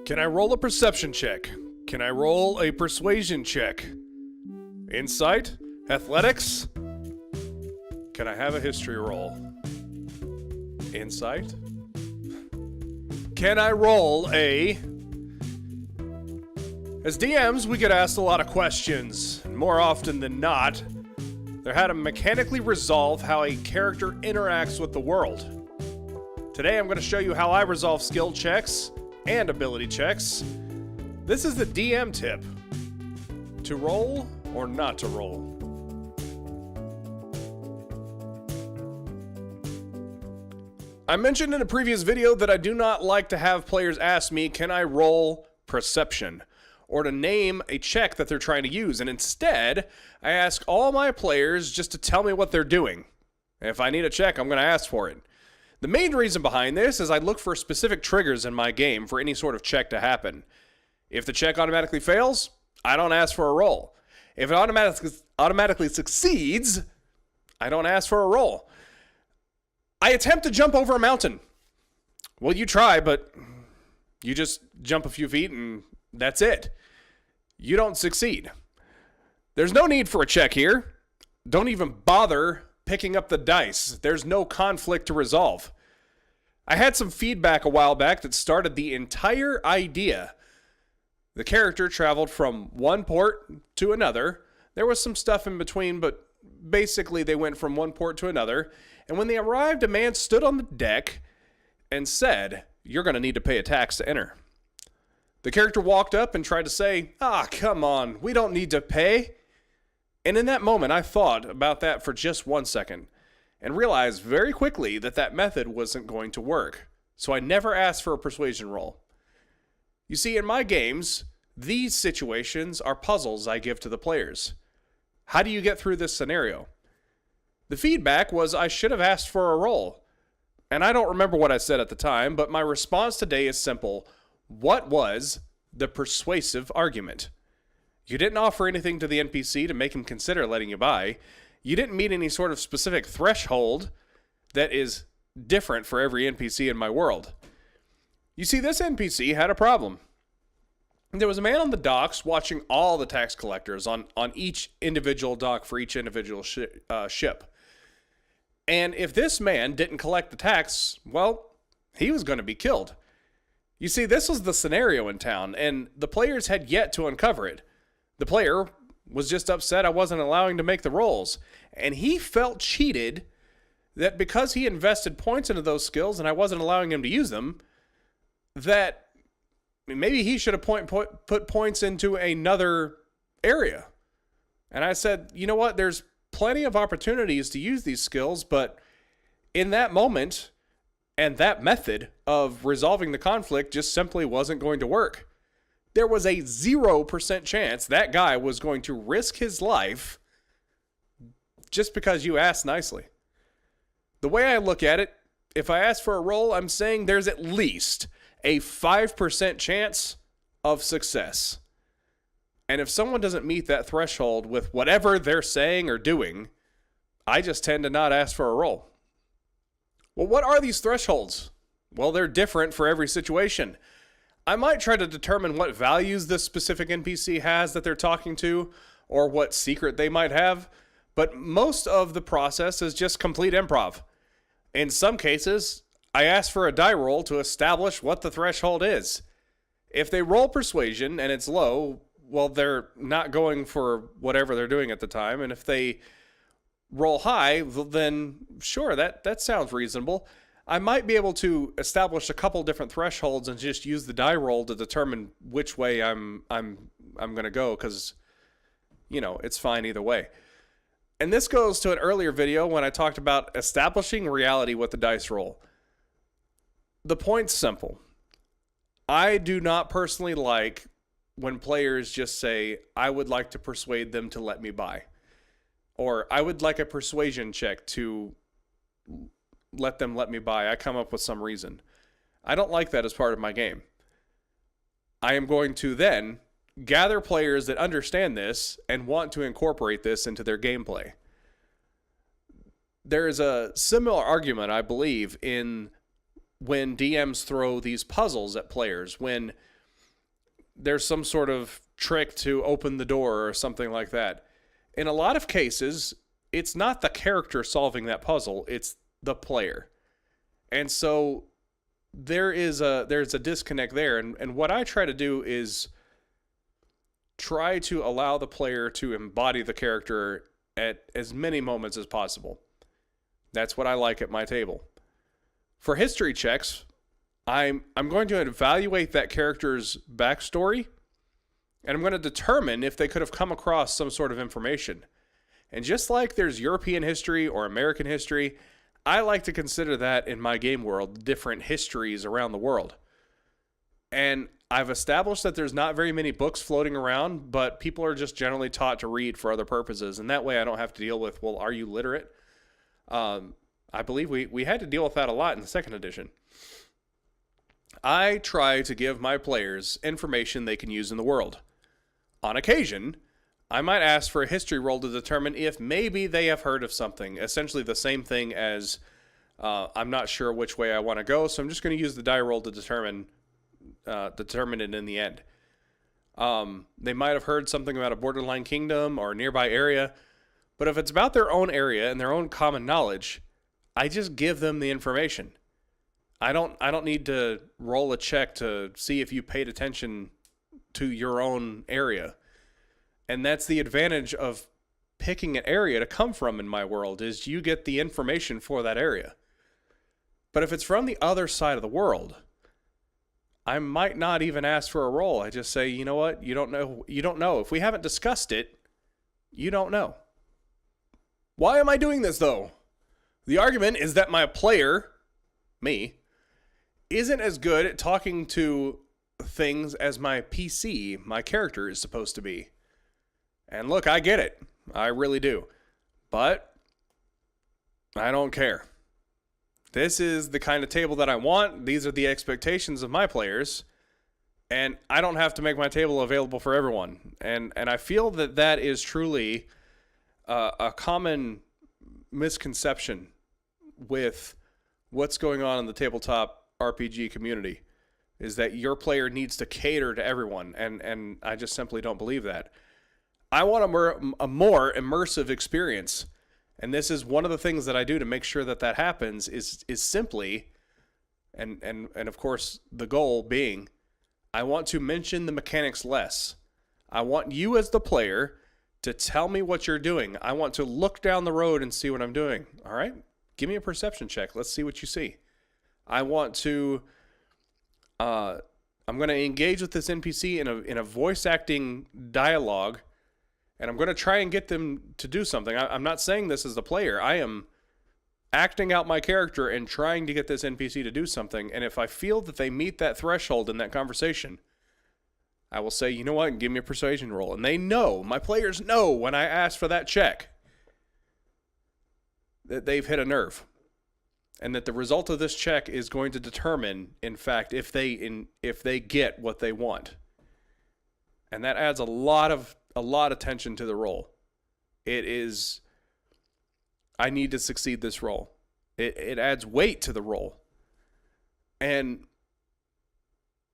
Can I roll a perception check? Can I roll a persuasion check? Insight? Athletics? Can I have a history roll? Insight? Can I roll a... As DMs, we get asked a lot of questions, and more often than not, they're how to mechanically resolve how a character interacts with the world. Today I'm going to show you how I resolve skill checks and ability checks. This is the DM tip. To roll or not to roll. I mentioned in a previous video that I do not like to have players ask me, can I roll perception? Or to name a check that they're trying to use, and instead, I ask all my players just to tell me what they're doing. If I need a check, I'm going to ask for it. The main reason behind this is I look for specific triggers in my game for any sort of check to happen. If the check automatically fails, I don't ask for a roll. If it automatically succeeds, I don't ask for a roll. I attempt to jump over a mountain. Well, you try, but you just jump a few feet and that's it. You don't succeed. There's no need for a check here. Don't even bother picking up the dice. There's no conflict to resolve. I had some feedback a while back that started the entire idea. The character traveled from one port to another. There was some stuff in between, but basically they went from one port to another. And when they arrived, a man stood on the deck and said, "You're going to need to pay a tax to enter." The character walked up and tried to say, come on, we don't need to pay. And in that moment, I thought about that for just 1 second and realized very quickly that that method wasn't going to work. So I never asked for a persuasion roll. You see, in my games, these situations are puzzles I give to the players. How do you get through this scenario? The feedback was I should have asked for a roll. And I don't remember what I said at the time, but my response today is simple. What was the persuasive argument? You didn't offer anything to the NPC to make him consider letting you buy. You didn't meet any sort of specific threshold that is different for every NPC in my world. You see, this NPC had a problem. There was a man on the docks watching all the tax collectors on each individual dock for each individual ship. And if this man didn't collect the tax, well, he was going to be killed. You see, this was the scenario in town, and the players had yet to uncover it. The player was just upset I wasn't allowing to make the rolls, and he felt cheated that because he invested points into those skills and I wasn't allowing him to use them, that maybe he should have put points into another area. And I said, you know what, there's plenty of opportunities to use these skills, but in that moment and that method of resolving the conflict just simply wasn't going to work. There was a 0% chance that guy was going to risk his life just because you asked nicely. The way I look at it, if I ask for a roll, I'm saying there's at least a 5% chance of success. And if someone doesn't meet that threshold with whatever they're saying or doing, I just tend to not ask for a roll. Well, what are these thresholds? Well, they're different for every situation. I might try to determine what values this specific NPC has that they're talking to, or what secret they might have, but most of the process is just complete improv. In some cases, I ask for a die roll to establish what the threshold is. If they roll persuasion and it's low, well, they're not going for whatever they're doing at the time, and if they roll high, then sure, that sounds reasonable. I might be able to establish a couple different thresholds and just use the die roll to determine which way I'm going to go, because it's fine either way. And this goes to an earlier video when I talked about establishing reality with the dice roll. The point's simple. I do not personally like when players just say, I would like to persuade them to let me buy. Or I would like a persuasion check to let them let me buy. I come up with some reason. I don't like that as part of my game. I am going to then gather players that understand this and want to incorporate this into their gameplay. There is a similar argument, I believe, in when DMs throw these puzzles at players. When there's some sort of trick to open the door or something like that. In a lot of cases, it's not the character solving that puzzle, it's the player. And so there's a disconnect there. And what I try to do is try to allow the player to embody the character at as many moments as possible. That's what I like at my table. For history checks, I'm going to evaluate that character's backstory, and I'm going to determine if they could have come across some sort of information. And just like there's European history or American history, I like to consider that in my game world different histories around the world. And I've established that there's not very many books floating around, but people are just generally taught to read for other purposes. And that way I don't have to deal with, well, are you literate? I believe we had to deal with that a lot in the second edition. I try to give my players information they can use in the world. On occasion, I might ask for a history roll to determine if maybe they have heard of something. Essentially the same thing as I'm not sure which way I want to go, so I'm just going to use the die roll to determine it in the end. They might have heard something about a borderline kingdom or a nearby area, but if it's about their own area and their own common knowledge, I just give them the information. I don't need to roll a check to see if you paid attention to your own area. And that's the advantage of picking an area to come from in my world, is you get the information for that area. But if it's from the other side of the world, I might not even ask for a roll. I just say, you know what? You don't know. You don't know. If we haven't discussed it, you don't know. Why am I doing this, though? The argument is that my player, me, isn't as good at talking to things as my PC, my character, is supposed to be. And look, I get it. I really do. But I don't care. This is the kind of table that I want. These are the expectations of my players. And I don't have to make my table available for everyone. And I feel that that is truly a common misconception with what's going on in the tabletop RPG community, is that your player needs to cater to everyone. And I just simply don't believe that. I want a more immersive experience. And this is one of the things that I do to make sure that that happens is simply, and of course the goal being, I want to mention the mechanics less. I want you as the player to tell me what you're doing. I want to look down the road and see what I'm doing. All right? Give me a perception check. Let's see what you see. I want to, I'm going to engage with this NPC in a voice acting dialogue. And I'm going to try and get them to do something. I'm not saying this as the player. I am acting out my character and trying to get this NPC to do something. And if I feel that they meet that threshold in that conversation, I will say, you know what, and give me a persuasion roll. And they know, my players know when I ask for that check, that they've hit a nerve. And that the result of this check is going to determine, in fact, if they get what they want. And that adds a lot of tension to the roll. It is, I need to succeed this roll. It adds weight to the roll. And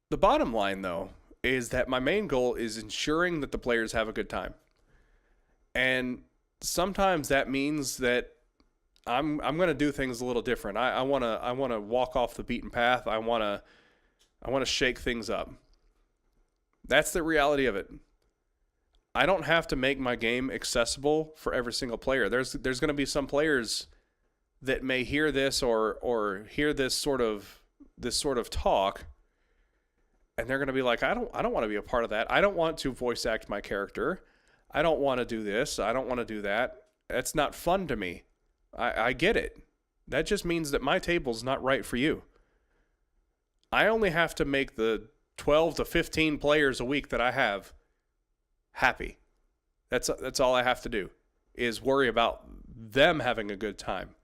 the bottom line, though, is that my main goal is ensuring that the players have a good time. And sometimes that means that I'm going to do things a little different. I want to walk off the beaten path. I want to shake things up. That's the reality of it. I don't have to make my game accessible for every single player. There's going to be some players that may hear this or hear this sort of talk, and they're going to be like, I don't want to be a part of that. I don't want to voice act my character. I don't want to do this. I don't want to do that. That's not fun to me. I get it. That just means that my table's not right for you. I only have to make the 12 to 15 players a week that I have happy. That's all I have to do, is worry about them having a good time.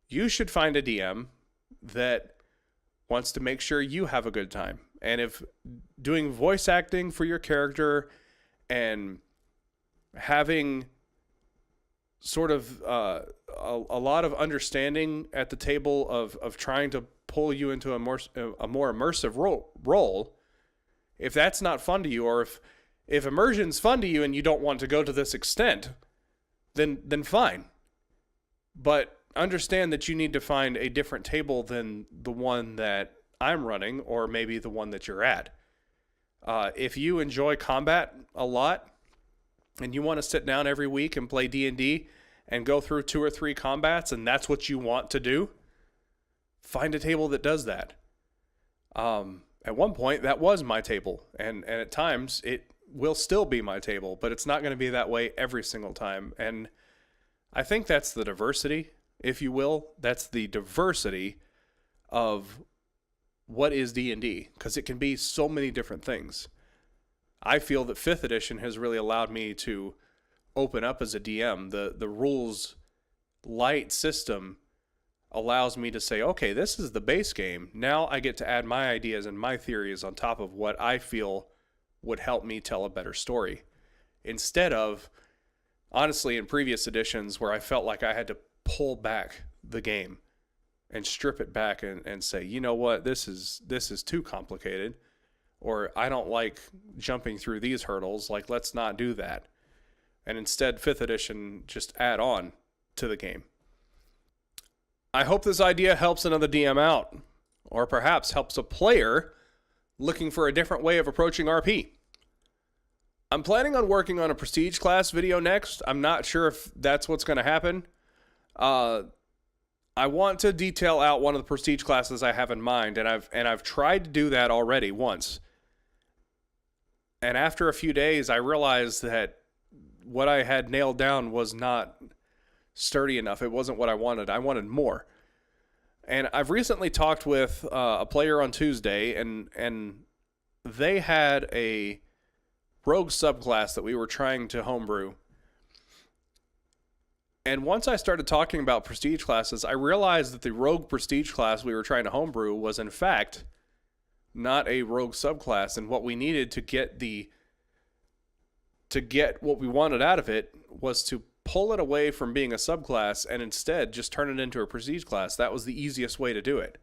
You should find a DM that wants to make sure you have a good time. And if doing voice acting for your character and having sort of a lot of understanding at the table of trying to pull you into a more immersive role If that's not fun to you, or if immersion's fun to you and you don't want to go to this extent, then fine. But understand that you need to find a different table than the one that I'm running, or maybe the one that you're at. If you enjoy combat a lot and you want to sit down every week and play D&D and go through 2 or 3 combats, and that's what you want to do, find a table that does that. At one point, that was my table, and at times it will still be my table, but it's not going to be that way every single time. And I think that's the diversity, if you will. That's the diversity of what is D&D, because it can be so many different things. I feel that 5th edition has really allowed me to open up as a DM. The rules light system allows me to say, okay, this is the base game. Now I get to add my ideas and my theories on top of what I feel would help me tell a better story. Instead of, honestly, in previous editions where I felt like I had to pull back the game and strip it back and say, you know what, this is too complicated, or I don't like jumping through these hurdles, like let's not do that. And instead, 5th edition just add on to the game. I hope this idea helps another DM out, or perhaps helps a player looking for a different way of approaching RP. I'm planning on working on a prestige class video next. I'm not sure if that's what's going to happen. I want to detail out one of the prestige classes I have in mind, and I've tried to do that already once. And after a few days, I realized that what I had nailed down was not sturdy enough. It wasn't what I wanted. I wanted more. And I've recently talked with a player on Tuesday, and they had a rogue subclass that we were trying to homebrew. And once I started talking about prestige classes, I realized that the rogue prestige class we were trying to homebrew was in fact not a rogue subclass, and what we needed to get what we wanted out of it was to pull it away from being a subclass and instead just turn it into a prestige class. That was the easiest way to do it.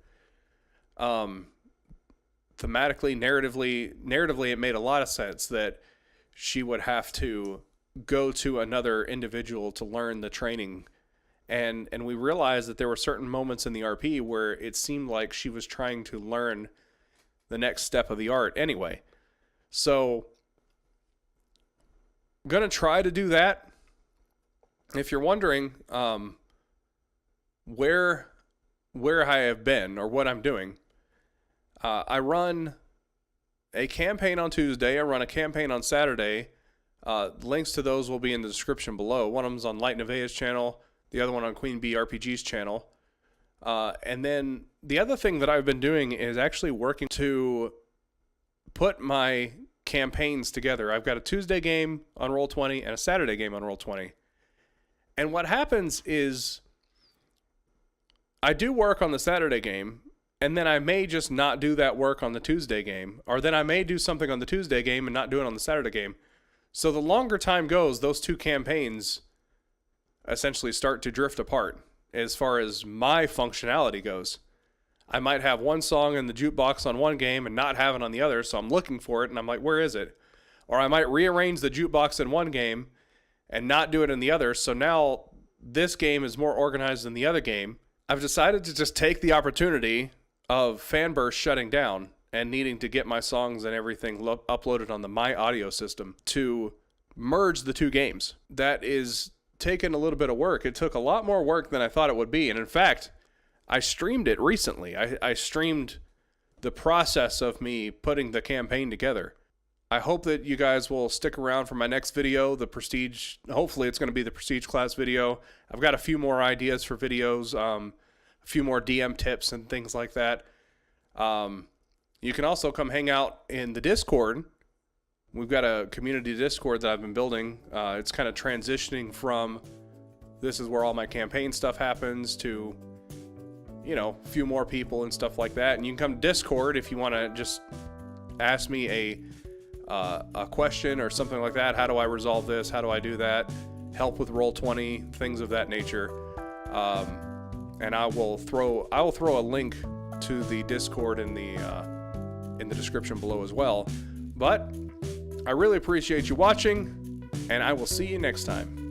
Thematically, narratively, it made a lot of sense that she would have to go to another individual to learn the training. And we realized that there were certain moments in the RP where it seemed like she was trying to learn the next step of the art anyway. So I'm going to try to do that. If you're wondering where I have been or what I'm doing, I run a campaign on Tuesday. I run a campaign on Saturday. Links to those will be in the description below. One of them's on Light Nevaeh's channel, the other one on Queen Bee RPG's channel. And then the other thing that I've been doing is actually working to put my campaigns together. I've got a Tuesday game on Roll20 and a Saturday game on Roll20. And what happens is I do work on the Saturday game, and then I may just not do that work on the Tuesday game, or then I may do something on the Tuesday game and not do it on the Saturday game. So the longer time goes, those two campaigns essentially start to drift apart as far as my functionality goes. I might have one song in the jukebox on one game and not have it on the other, so I'm looking for it, and I'm like, where is it? Or I might rearrange the jukebox in one game and not do it in the other, so now this game is more organized than the other game. I've decided to just take the opportunity of Fanburst shutting down and needing to get my songs and everything uploaded on the My Audio system to merge the two games. That is taken a little bit of work. It took a lot more work than I thought it would be, and in fact, I streamed it recently. I streamed the process of me putting the campaign together. I hope that you guys will stick around for my next video, the Prestige. Hopefully it's going to be the Prestige class video. I've got a few more ideas for videos, a few more DM tips and things like that. You can also come hang out in the Discord. We've got a community Discord that I've been building. It's kind of transitioning from this is where all my campaign stuff happens to, you know, a few more people and stuff like that. And you can come to Discord if you want to just ask me a question or something like that. How do I resolve this? How do I do that? Help with Roll20, things of that nature. And I will throw a link to the Discord in the description below as well. But I really appreciate you watching, and I will see you next time.